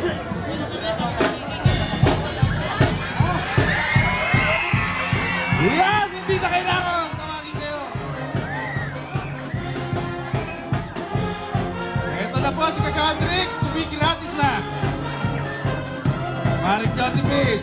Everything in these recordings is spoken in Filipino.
Yan! Hindi na kailangan! Tawagin kayo! Ito na po si Kagadrick! Kumikilatis na! Maring Josephine!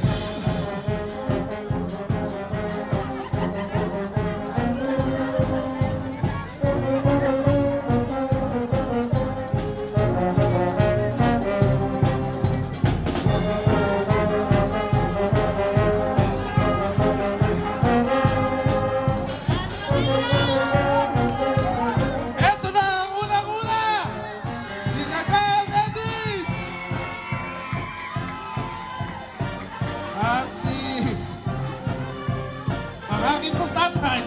At si ang aking pong tatay,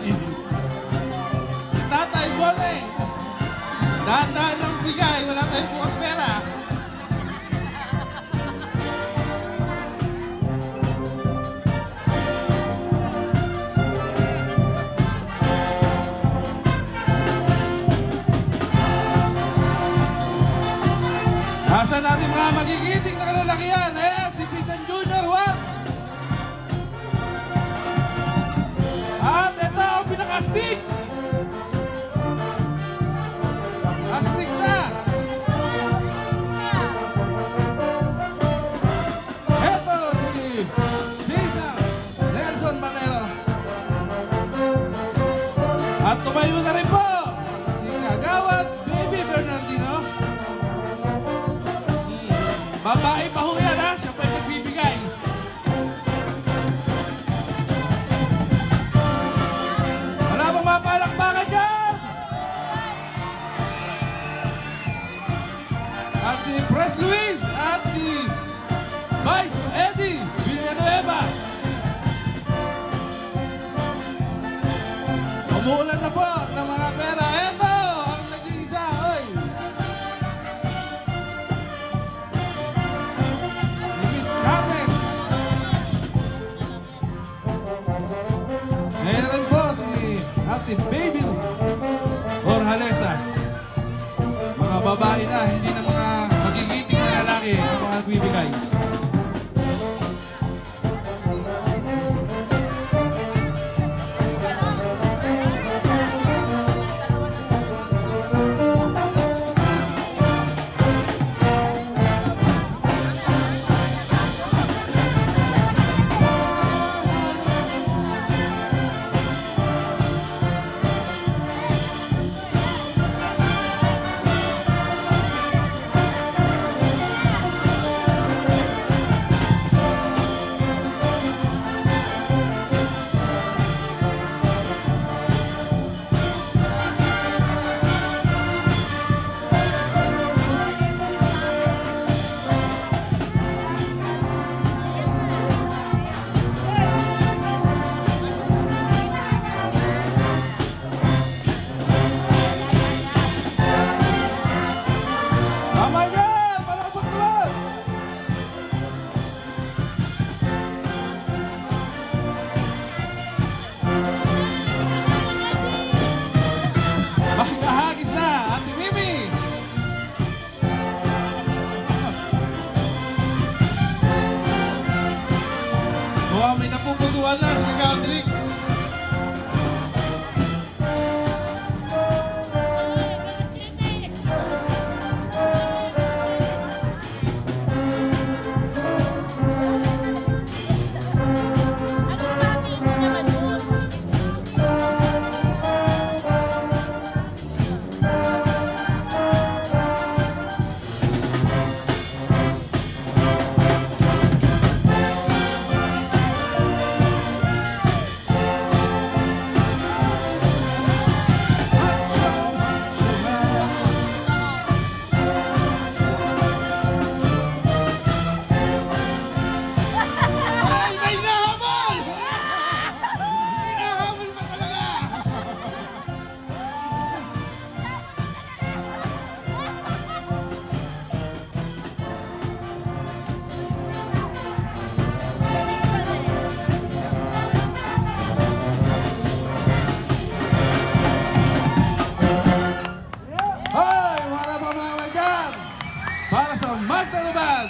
Tatay Bole, dahan-dahan ng bigay, wala tayong bukas pera. Asan natin mga magigiting na kalalakihan? Ayan, si Pisan Junior Juan. At ito ang pinakastig. Astig na. Ito si Lisa Nelson Manero. At tumayo na rin po si Kagawad Baby Bernardino. Babae pa ho yan, ha? Siya pa yung nagbibigay. Wala bang mapalakpakan dyan? At si Pres Luis at si Vice Eddie Villanueva. Umuulan na po ng mga pera. Eto ang nag-iisa. Oy! Carmen. Mayroon po si Ate Baby Orhalesa. Mga babae na, hindi na mga magigiting na lalaki ang mga nagbibigay. May napupusuan na si Kagadrick. Para sa Magdalubad.